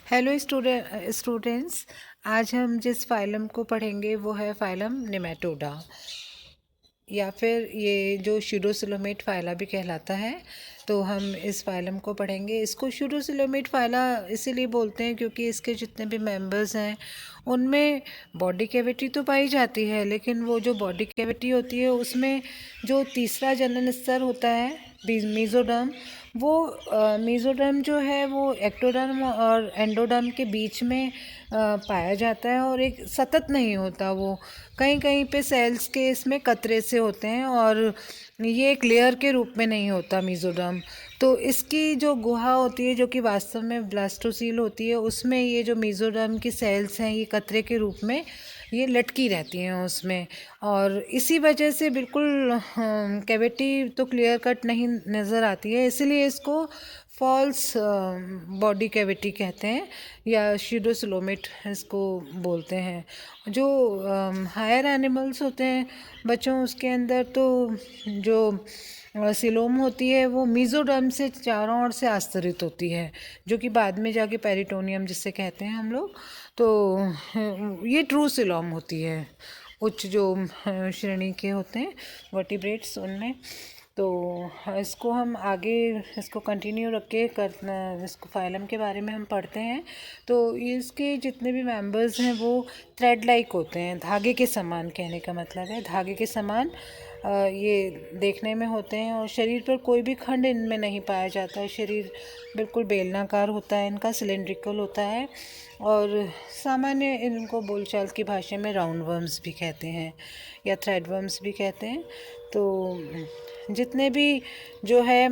Hello students. आज हम जिस फाइलम को पढ़ेंगे वो है फाइलम नेमेटोडा, या फिर ये जो शूडोसिलोमेट फाइला भी कहलाता है। तो हम इस फाइलम को पढ़ेंगे। इसको शूडोसिलोमेट फाइला इसीलिए बोलते हैं क्योंकि इसके जितने भी मेंबर्स हैं उनमें बॉडी कैविटी तो पाई जाती है, लेकिन वो जो बॉडी कैविटी होती है उसमें जो तीसरा जनन स्तर होता है मीजोडर्म, वो मीजोडर्म जो है वो एक्टोडर्म और एंडोडर्म के बीच में पाया जाता है और एक सतत नहीं होता। वो कहीं कहीं पे सेल्स के इसमें कतरे से होते हैं और ये एक लेयर के रूप में नहीं होता मीजोडर्म। तो इसकी जो गुहा होती है जो कि वास्तव में ब्लास्टोसील होती है, उसमें ये जो मीजोडर्म की सेल्स हैं ये कतरे के रूप में ये लटकी रहती हैं उसमें, और इसी वजह से बिल्कुल कैविटी तो क्लियर कट नहीं नज़र आती है, इसीलिए इसको फॉल्स बॉडी कैविटी कहते हैं या शूडोसिलोमेट इसको बोलते हैं। जो हायर एनिमल्स होते हैं बच्चों, उसके अंदर तो जो सिलोम होती है वो मीजोडर्म से चारों ओर से आस्तरित होती है, जो कि बाद में जाके पेरिटोनियम जिससे कहते हैं हम लोग। तो ये ट्रू सिलोम होती है, उच्च जो श्रेणी के होते हैं वर्टिब्रेट्स उनमें। तो इसको हम आगे इसको कंटिन्यू रख के करना, इसको फाइलम के बारे में हम पढ़ते हैं। तो इसके जितने भी मेंबर्स हैं वो थ्रेड लाइक होते हैं, धागे के समान, कहने का मतलब है धागे के समान ये देखने में होते हैं, और शरीर पर कोई भी खंड इनमें नहीं पाया जाता है। शरीर बिल्कुल बेलनाकार होता है इनका, सिलेंड्रिकल होता है, और सामान्य इनको बोलचाल की भाषा में राउंड वर्म्स भी कहते हैं या थ्रेड वर्म्स भी कहते हैं। तो जितने भी जो है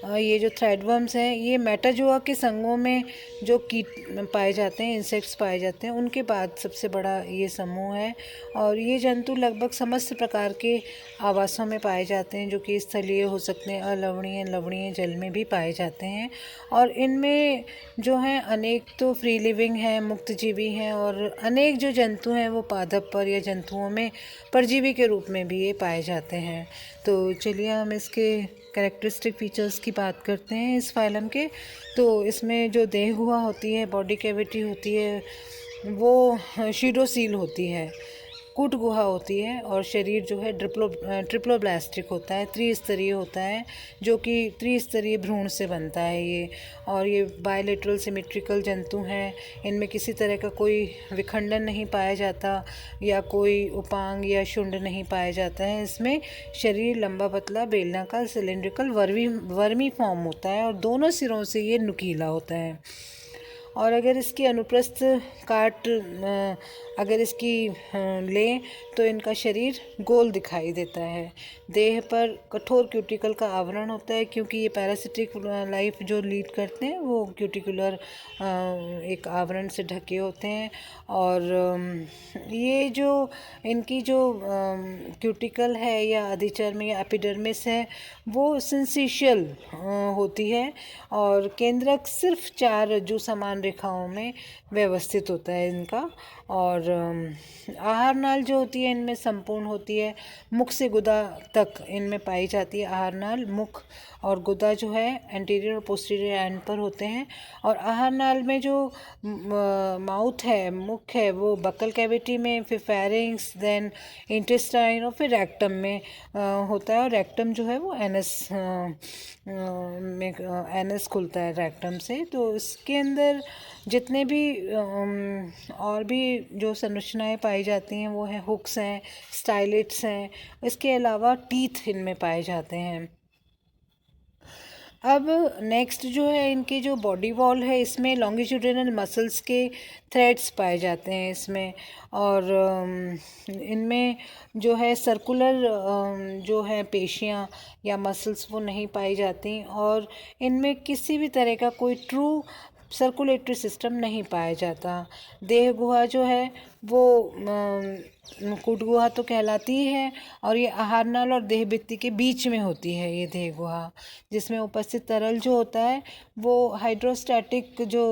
ये जो थ्रेडवर्म्स हैं ये मेटाजोआ के संघों में जो कीट पाए जाते हैं, इंसेक्ट्स पाए जाते हैं, उनके बाद सबसे बड़ा ये समूह है। और ये जंतु लगभग समस्त प्रकार के आवासों में पाए जाते हैं, जो कि स्थलीय हो सकते हैं, अलवणीय लवणीय जल में भी पाए जाते हैं। और इनमें जो हैं अनेक तो फ्री लिविंग हैं, मुक्तजीवी हैं, और अनेक जो जंतु हैं वो पादप पर या जंतुओं में परजीवी के रूप में भी ये पाए जाते हैं। तो चलिए हम इसके कैरेक्टरिस्टिक फीचर्स की बात करते हैं इस फाइलम के। तो इसमें जो देह गुहा होती है, बॉडी कैविटी होती है, वो शीडोसील होती है, कूट गुहा होती है, और शरीर जो है ट्रिप्लोब्लास्टिक होता है, त्रिस्तरीय होता है, जो कि त्रिस्तरीय भ्रूण से बनता है ये। और ये बायलेटरल सिमेट्रिकल जंतु हैं, इनमें किसी तरह का कोई विखंडन नहीं पाया जाता या कोई उपांग या शुंड नहीं पाया जाता है। इसमें शरीर लंबा पतला बेलनाकार सिलेंड्रिकल वर्मी फॉर्म होता है, और दोनों सिरों से ये नुकीला होता है। और अगर इसकी अनुप्रस्थ काट अगर इसकी लें तो इनका शरीर गोल दिखाई देता है। देह पर कठोर क्यूटिकल का आवरण होता है, क्योंकि ये पैरासिटिक लाइफ जो लीड करते हैं वो क्यूटिकुलर एक आवरण से ढके होते हैं। और ये जो इनकी जो क्यूटिकल है या अधिचर्म या एपिडर्मिस है वो सिंसिशियल होती है, और केंद्रक सिर्फ 4 रज्जु समान रेखाओं में व्यवस्थित होता है इनका। और आहार नाल जो होती है इनमें संपूर्ण होती है, मुख से गुदा तक इनमें पाई जाती है आहार नाल। मुख और गुदा जो है एंटीरियर और पोस्टीरियर एंड पर होते हैं। और आहार नाल में जो माउथ है, मुख है, वो बकल कैविटी में, फिर फेरिंग्स, देन इंटेस्टाइन, और फिर रेक्टम में होता है। और रेक्टम जो है वो एनस में एनस खुलता है रेक्टम से। तो इसके अंदर जितने भी और भी जो संरचनाएं पाई जाती हैं वो है हुक्स हैं, स्टाइलेट्स हैं, इसके अलावा टीथ इनमें पाए जाते हैं। अब नेक्स्ट जो है इनकी जो बॉडी वॉल है, इसमें लॉन्गिट्यूडिनल मसल्स के थ्रेड्स पाए जाते हैं इसमें। और इनमें जो है सर्कुलर जो है पेशियाँ या मसल्स वो नहीं पाई जाती, और इनमें किसी भी तरह का कोई ट्रू सर्कुलेटरी सिस्टम नहीं पाया जाता। देह गुहा जो है वो कूट गुहा तो कहलाती ही है, और ये आहार नाल और देह भित्ति के बीच में होती है ये देह गुहा, जिसमें उपस्थित तरल जो होता है वो हाइड्रोस्टैटिक जो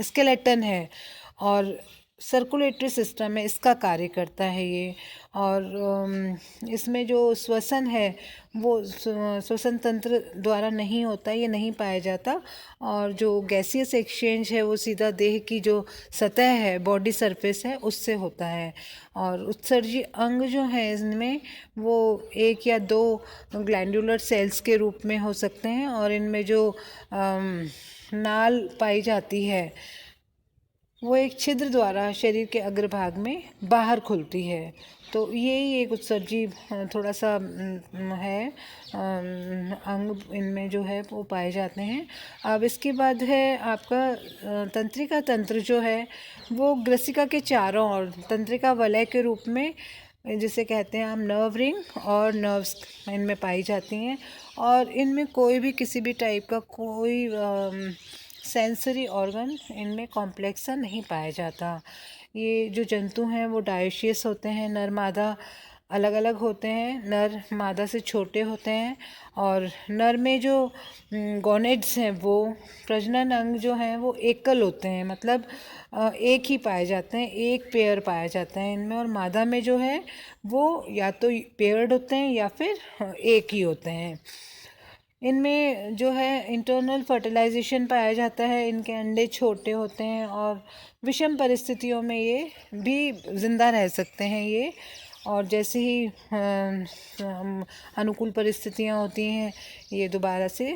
स्केलेटन है, और सर्कुलेटरी सिस्टम है इसका कार्य करता है ये। और इसमें जो श्वसन है वो श्वसन तंत्र द्वारा नहीं होता, ये नहीं पाया जाता। और जो गैसियस एक्सचेंज है वो सीधा देह की जो सतह है, बॉडी सरफेस है, उससे होता है। और उत्सर्जी अंग जो है इनमें वो एक या दो ग्लैंडुलर सेल्स के रूप में हो सकते हैं। और इनमें जो नाल पाई जाती है वो एक छिद्र द्वारा शरीर के अग्रभाग में बाहर खुलती है। तो यही एक उत्सर्जी थोड़ा सा है अंग इनमें जो है वो पाए जाते हैं। अब इसके बाद है आपका तंत्रिका तंत्र जो है वो ग्रसिका के चारों ओर तंत्रिका वलय के रूप में, जिसे कहते हैं हम नर्व रिंग और नर्व्स, इनमें पाई जाती हैं। और इनमें कोई भी किसी भी टाइप का कोई सेंसरी ऑर्गन इनमें कॉम्प्लेक्स सा नहीं पाया जाता। ये जो जंतु हैं वो डायोशियस होते हैं, नर मादा अलग अलग होते हैं, नर मादा से छोटे होते हैं। और नर में जो गोनेड्स हैं वो प्रजनन अंग जो हैं वो एकल होते हैं, मतलब एक ही पाए जाते हैं, एक पेयर पाया जाता है इनमें। और मादा में जो है वो या तो पेयर्ड होते हैं या फिर एक ही होते हैं। इनमें जो है इंटरनल फर्टिलाइजेशन पाया जाता है, इनके अंडे छोटे होते हैं और विषम परिस्थितियों में ये भी ज़िंदा रह सकते हैं ये। और जैसे ही अनुकूल परिस्थितियाँ होती हैं ये दोबारा से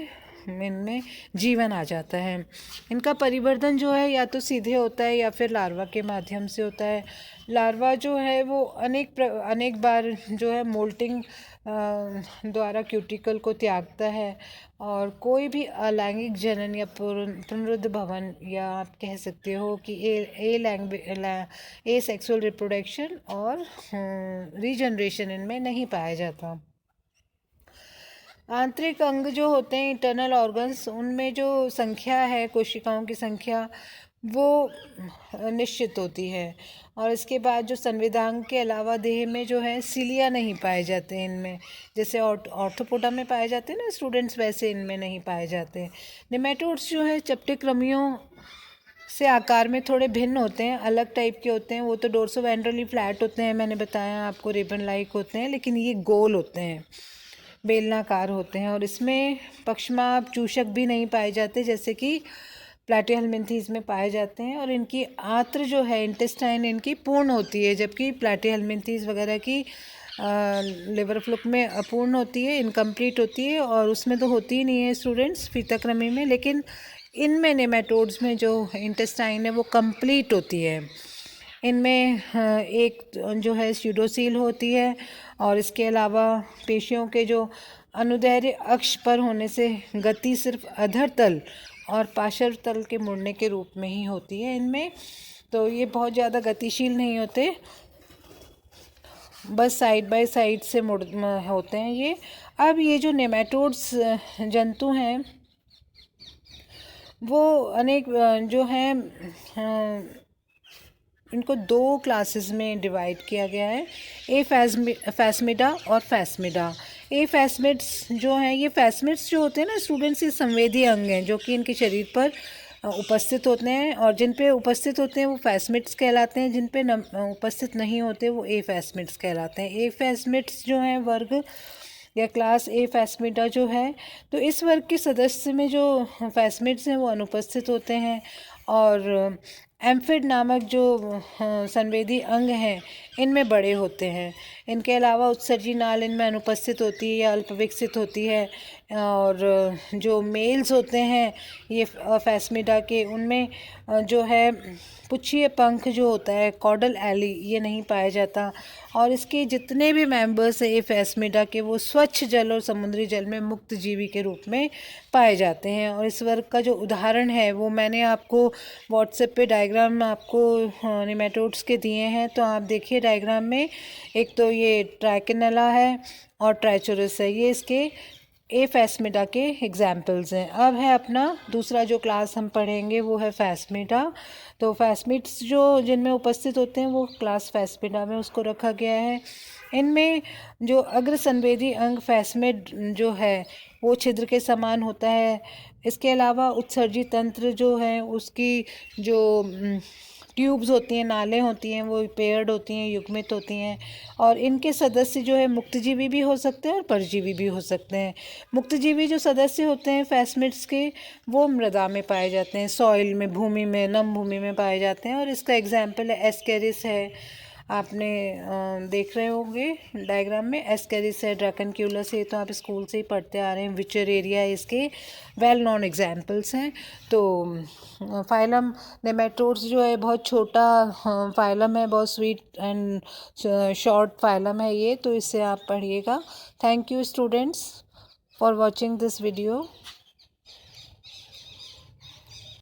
इनमें जीवन आ जाता है। इनका परिवर्धन जो है या तो सीधे होता है या फिर लार्वा के माध्यम से होता है। लार्वा जो है वो अनेक बार जो है मोल्टिंग द्वारा क्यूटिकल को त्यागता है। और कोई भी अलैंगिक जनन या पुनरुद्ध भवन, या आप कह सकते हो कि ए सेक्सुअल रिप्रोडक्शन और रीजनरेशन इनमें नहीं पाया जाता। आंतरिक अंग जो होते हैं इंटरनल ऑर्गन्स, उनमें जो संख्या है कोशिकाओं की संख्या वो निश्चित होती है। और इसके बाद जो संविधांग के अलावा देह में जो है सिलिया नहीं पाए जाते हैं इनमें, जैसे ऑर्थोपोडा में पाए जाते हैं ना स्टूडेंट्स, वैसे इनमें नहीं पाए जाते। नेमेटोड्स जो है चपटे कृमियों से आकार में थोड़े भिन्न होते हैं, अलग टाइप के होते हैं। वो तो डोर्सोवेंट्रली फ्लैट होते हैं, मैंने बताया आपको, रिबन लाइक होते हैं, लेकिन ये गोल होते हैं, बेलनाकार होते हैं। और इसमें पक्षमाप चूषक भी नहीं पाए जाते जैसे कि प्लैटिहेल्मिन्थीज़ में पाए जाते हैं। और इनकी आंत्र जो है इंटेस्टाइन इनकी पूर्ण होती है, जबकि प्लैटिहेल्मिन्थीज़ वगैरह की लिवर फ्लूक में अपूर्ण होती है, इनकम्प्लीट होती है। और उसमें तो होती ही नहीं है स्टूडेंट्स फीताकृमि में, लेकिन इनमें नेमेटोड्स में जो इंटेस्टाइन है वो कंप्लीट होती है। इनमें एक जो है स्यूडोसील होती है। और इसके अलावा पेशियों के जो अनुदैर्ध्य अक्ष पर होने से गति सिर्फ अधर तल और पार्श्व तल के मुड़ने के रूप में ही होती है इनमें। तो ये बहुत ज़्यादा गतिशील नहीं होते, बस साइड बाय साइड से मुड़ होते हैं ये। अब ये जो नेमेटोड्स जंतु हैं वो अनेक जो हैं इनको दो क्लासेस में डिवाइड किया गया है, फैस्मिडा और फैस्मिडा। फैस्मिड्स जो हैं, ये फैस्मिड्स जो होते हैं ना स्टूडेंट्स, ये संवेदी अंग हैं जो कि इनके शरीर पर उपस्थित होते हैं। और जिन पे उपस्थित होते हैं वो फैस्मिड्स कहलाते हैं, जिन पे उपस्थित नहीं होते वो फैस्मिड्स कहलाते हैं। फैस्मिड्स जो हैं वर्ग या क्लास फैस्मिडा जो है, तो इस वर्ग के सदस्य में जो फैस्मिड्स हैं वो अनुपस्थित होते हैं। और एम्फिड नामक जो संवेदी अंग हैं इनमें बड़े होते हैं। इनके अलावा उत्सर्जी नाल इनमें अनुपस्थित होती है या अल्प विकसित होती है। और जो मेल्स होते हैं ये फैस्मिडा के, उनमें जो है पुच्छीय पंख जो होता है, कॉडल एली, ये नहीं पाया जाता। और इसके जितने भी मेंबर्स हैं फैस्मिडा के वो स्वच्छ जल और समुद्री जल में मुक्त जीवी के रूप में पाए जाते हैं। और इस वर्ग का जो उदाहरण है वो मैंने आपको व्हाट्सएप पे डायग्राम आपको नेमेटोड्स के दिए हैं, तो आप देखिए डायग्राम में। एक तो ये ट्राइकेनेला है और ट्राइचोरस है, ये इसके फैस्मिडा के एग्जाम्पल्स हैं। अब है अपना दूसरा जो क्लास हम पढ़ेंगे वो है फैस्मिडा। तो फैस्मिड्स जो जिनमें उपस्थित होते हैं वो क्लास फैस्मिडा में उसको रखा गया है। इनमें जो अग्र संवेदी अंग फैस्मिड जो है वो छिद्र के समान होता है। इसके अलावा उत्सर्जी तंत्र जो है उसकी जो ट्यूब्स होती हैं, नालें होती हैं, वो पेयर्ड होती हैं, युग्मित होती हैं। और इनके सदस्य जो है मुक्तजीवी भी हो सकते हैं और परजीवी भी हो सकते हैं। मुक्तजीवी जो सदस्य होते हैं फैसमिड्स के, वो मृदा में पाए जाते हैं, सॉइल में, भूमि में, नम भूमि में पाए जाते हैं। और इसका एग्जाम्पल है एस्केरिस है, आपने देख रहे होंगे डायग्राम में, एस्केरिस है, ड्रैकनक्यूलस है, तो आप स्कूल से ही पढ़ते आ रहे हैं। विचरेरिया इसके वेल नोन एग्जाम्पल्स हैं। तो फाइलम नेमेटोड्स जो है बहुत छोटा फाइलम है, बहुत स्वीट एंड शॉर्ट फाइलम है ये, तो इससे आप पढ़िएगा। Thank you students for watching this video.